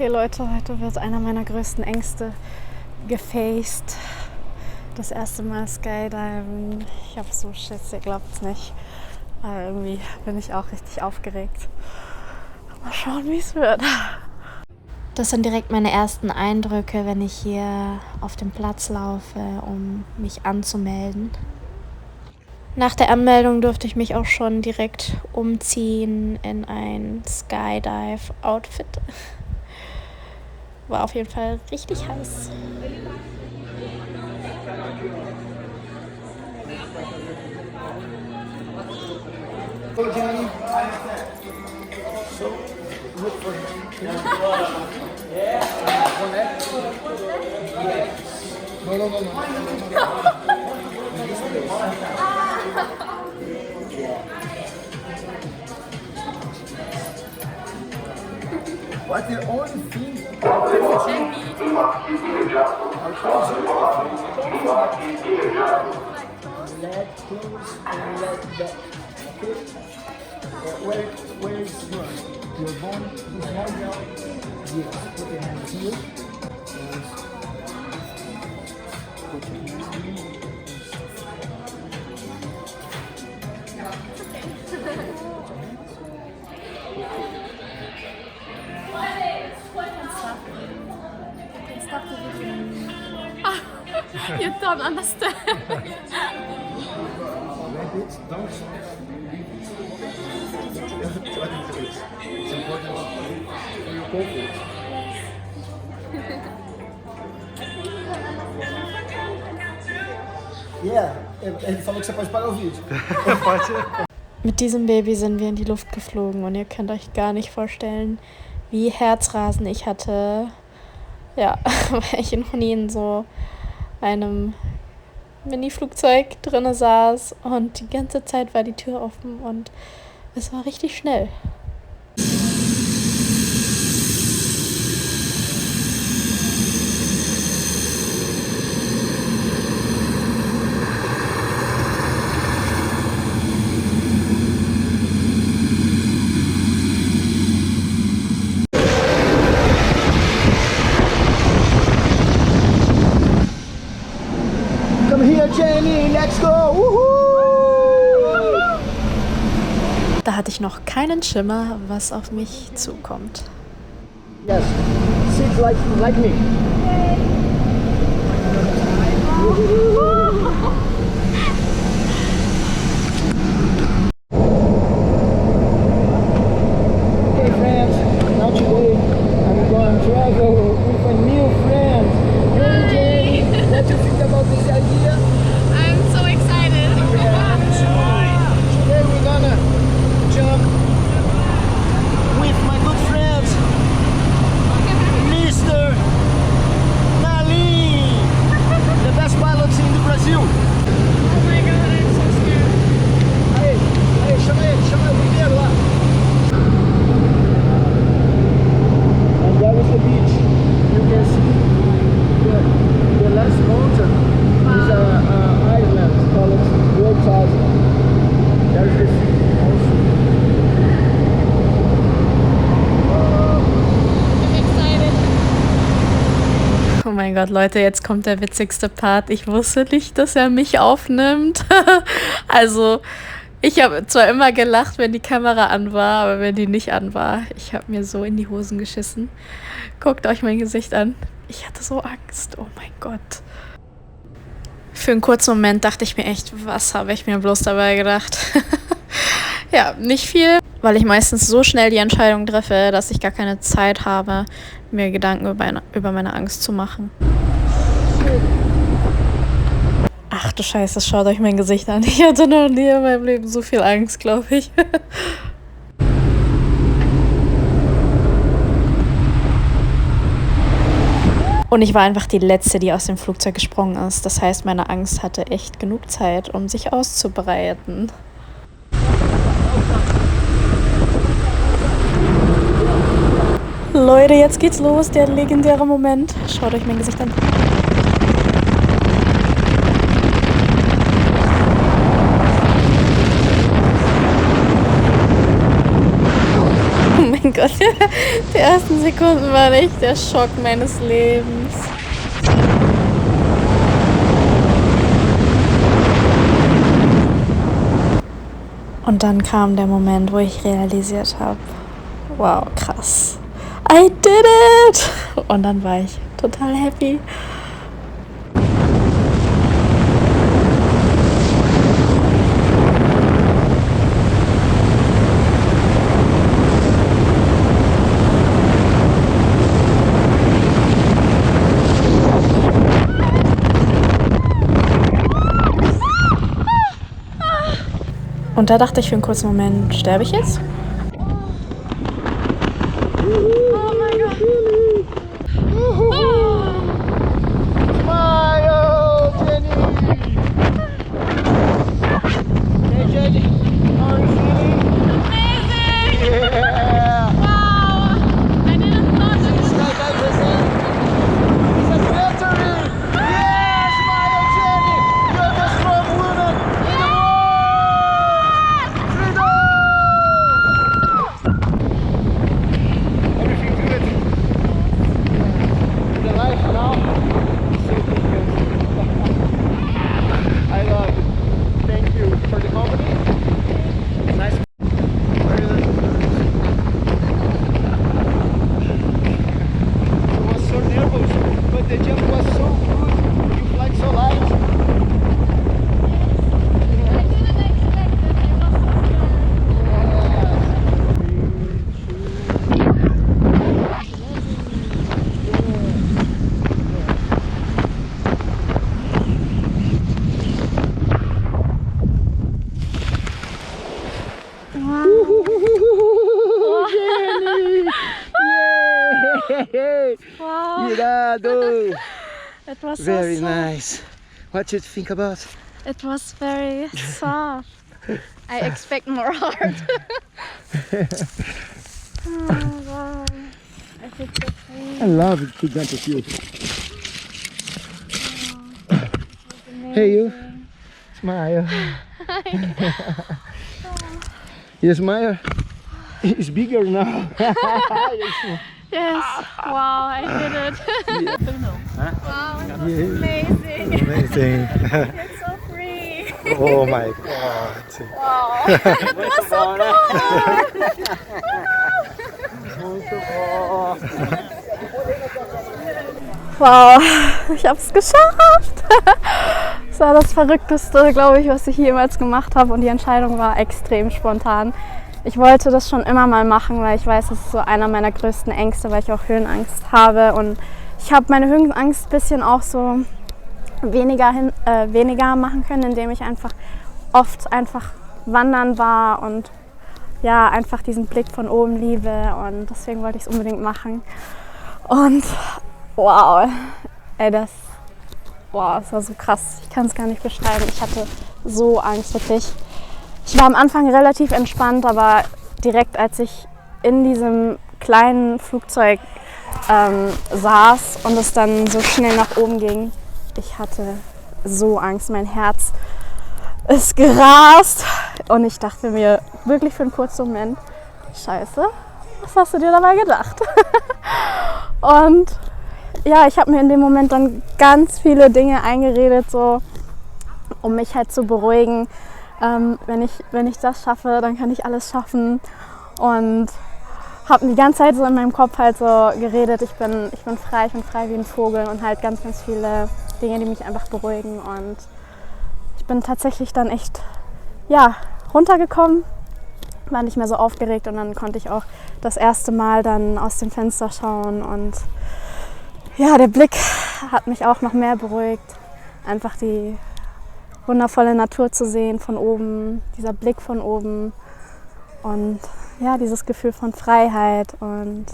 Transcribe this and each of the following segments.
Okay Leute, heute wird einer meiner größten Ängste gefaced. Das erste Mal Skydiven. Ich habe so Schiss, ihr glaubt es nicht. Aber irgendwie bin ich auch richtig aufgeregt. Mal schauen, wie es wird. Das sind direkt meine ersten Eindrücke, wenn ich hier auf dem Platz laufe, um mich anzumelden. Nach der Anmeldung durfte ich mich auch schon direkt umziehen in ein Skydive-Outfit. War auf jeden Fall richtig heiß. But the only thing let close and let back. Okay? Where is your bone? Is hard now? Yes. Put your hands here. Yes. Put your hands here. You don't understand. It's important for your comfort. Yeah, ele falou que você pode parar o vídeo. Mit diesem Baby sind wir in die Luft geflogen und ihr könnt euch gar nicht vorstellen, wie Herzrasen ich hatte. Ja, weil ich noch nie in so einem Mini-Flugzeug drin saß und die ganze Zeit war die Tür offen und es war richtig schnell. Come here, Jenny, let's go! Woohoo! Da hatte ich noch keinen Schimmer, was auf mich zukommt. Yes, sit like me. Okay, friends, now today I'm going to travel with a new friend. Hey, Jenny, what do you think about this idea? I'm so excited. Today we're gonna jump with my good friend, Mr. Nali, the best pilot in Brazil. Oh my god, I'm so scared. Aí, chama o primeiro lá. And there is the beach. You can see the last mountain is an island called World Island. There's the sea also. I'm excited. Oh mein Gott, Leute, jetzt kommt der witzigste Part. Ich wusste nicht, dass er mich aufnimmt. Also, ich habe zwar immer gelacht, wenn die Kamera an war, aber wenn die nicht an war, ich habe mir so in die Hosen geschissen. Guckt euch mein Gesicht an. Ich hatte so Angst. Oh mein Gott. Für einen kurzen Moment dachte ich mir echt, was habe ich mir bloß dabei gedacht? Ja, nicht viel, weil ich meistens so schnell die Entscheidung treffe, dass ich gar keine Zeit habe, mir Gedanken über meine Angst zu machen. Ach du Scheiße, schaut euch mein Gesicht an. Ich hatte noch nie in meinem Leben so viel Angst, glaube ich. Und ich war einfach die Letzte, die aus dem Flugzeug gesprungen ist. Das heißt, meine Angst hatte echt genug Zeit, um sich auszubreiten. Leute, jetzt geht's los, der legendäre Moment. Schaut euch mein Gesicht an. Gott. Die ersten Sekunden waren echt der Schock meines Lebens. Und dann kam der Moment, wo ich realisiert habe, wow, krass. I did it! Und dann war ich total happy. Und da dachte ich für einen kurzen Moment, sterbe ich jetzt? Oh mein Gott! Smile, Jenny! Hey Jenny, how are you feeling? Amazing! Yeah! Wow! I didn't thought that was Skydive present! It's a victory! Yeah! Smile, Jenny! You're the strong woman in the world! Freedom! Everything good? The life now is so different. I love it. Thank you for the company. Nice. I was so nervous, but the jump was so good. You fly so light. I didn't expect it. I was so scared. Jenny! Yay! Wow! Irado! It was Very so soft. nice. What do you think about? It was very soft. I expect more hard. Oh wow! I feel so free. I love it to jump with you. Hey you, smile. You smile. It's bigger now. Yes! Wow! I did it! Wow! It was amazing! Amazing. It's so free! Oh my god. Wow! It was so Wow, ich habe es geschafft. Das war das Verrückteste, glaube ich, was ich jemals gemacht habe. Und die Entscheidung war extrem spontan. Ich wollte das schon immer mal machen, weil ich weiß, das ist so einer meiner größten Ängste, weil ich auch Höhenangst habe. Und ich habe meine Höhenangst ein bisschen auch so weniger machen können, indem ich oft einfach wandern war und ja, einfach diesen Blick von oben liebe. Und deswegen wollte ich es unbedingt machen. Und wow, ey, das war so krass. Ich kann es gar nicht beschreiben. Ich hatte so Angst, wirklich. Ich war am Anfang relativ entspannt, aber direkt als ich in diesem kleinen Flugzeug saß und es dann so schnell nach oben ging, ich hatte so Angst. Mein Herz ist gerast und ich dachte mir wirklich für einen kurzen Moment, Scheiße, was hast du dir dabei gedacht? Und ja, ich habe mir in dem Moment dann ganz viele Dinge eingeredet, so, um mich halt zu beruhigen. Wenn ich das schaffe, dann kann ich alles schaffen. Und habe die ganze Zeit so in meinem Kopf halt so geredet, ich bin frei wie ein Vogel und halt ganz, ganz viele Dinge, die mich einfach beruhigen. Und ich bin tatsächlich dann echt, ja, runtergekommen, war nicht mehr so aufgeregt und dann konnte ich auch das erste Mal dann aus dem Fenster schauen und ja, der Blick hat mich auch noch mehr beruhigt. Einfach die wundervolle Natur zu sehen von oben, dieser Blick von oben und ja, dieses Gefühl von Freiheit. Und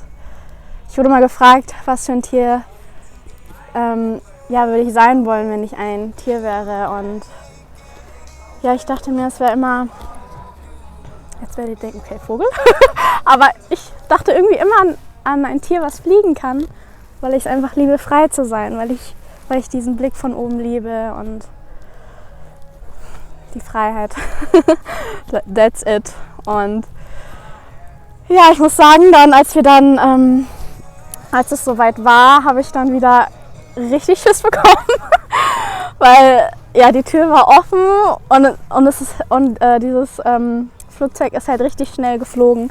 ich wurde mal gefragt, was für ein Tier würde ich sein wollen, wenn ich ein Tier wäre. Und ja, ich dachte mir, es wäre immer, jetzt werde ich denken, okay, Vogel, aber ich dachte irgendwie immer an ein Tier, was fliegen kann, weil ich es einfach liebe, frei zu sein, weil ich diesen Blick von oben liebe und die Freiheit. That's it. Und Ja, ich muss sagen, als es soweit war, habe ich dann wieder richtig Schiss bekommen, weil ja die Tür war offen und dieses Flugzeug ist halt richtig schnell geflogen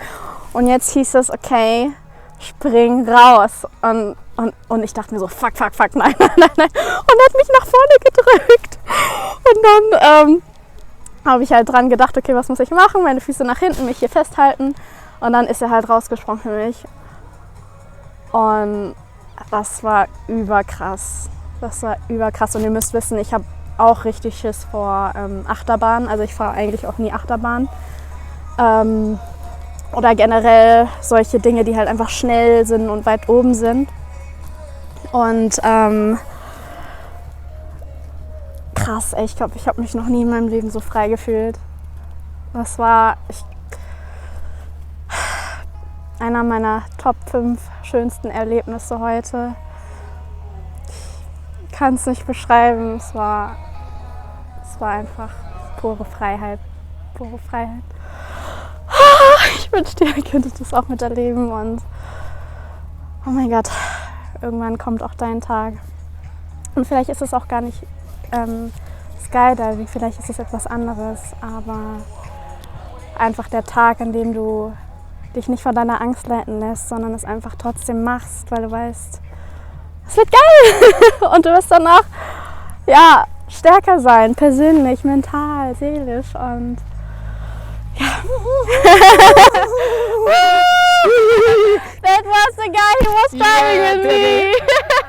und jetzt hieß es, okay, spring raus und ich dachte mir so, fuck, nein, und hat mich nach vorne gedrückt und dann habe ich halt dran gedacht, okay, was muss ich machen, meine Füße nach hinten, mich hier festhalten und dann ist er halt rausgesprungen für mich. Und das war überkrass. Und ihr müsst wissen, ich habe auch richtig Schiss vor Achterbahn. Also ich fahre eigentlich auch nie Achterbahn. Oder generell solche Dinge, die halt einfach schnell sind und weit oben sind. Und krass, ey, ich glaube, ich habe mich noch nie in meinem Leben so frei gefühlt. Das war einer meiner Top 5 schönsten Erlebnisse heute. Ich kann es nicht beschreiben. Es war einfach pure Freiheit. Ich wünschte, ihr könntet das auch miterleben. Und oh mein Gott, irgendwann kommt auch dein Tag. Und vielleicht ist es auch gar nicht Skydiving, vielleicht ist es etwas anderes. Aber einfach der Tag, an dem du dich nicht von deiner Angst leiten lässt, sondern es einfach trotzdem machst, weil du weißt, es wird geil und du wirst danach ja, stärker sein, persönlich, mental, seelisch und ja. That was the guy who was driving with me.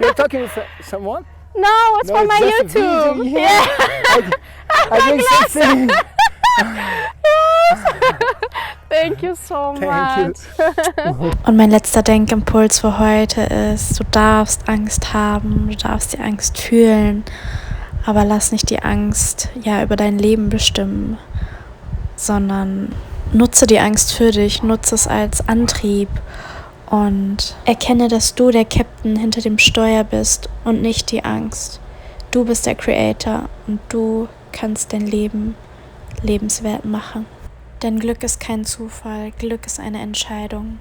You're talking with someone? No, it's No, for my it's just a YouTube. video, yeah. I think something. Thank you so Thank you. much. Und mein letzter Denkimpuls für heute ist, du darfst Angst haben, du darfst die Angst fühlen, aber lass nicht die Angst ja über dein Leben bestimmen, sondern nutze die Angst für dich, nutze es als Antrieb und erkenne, dass du der Captain hinter dem Steuer bist und nicht die Angst. Du bist der Creator und du kannst dein Leben lebenswert machen. Denn Glück ist kein Zufall, Glück ist eine Entscheidung.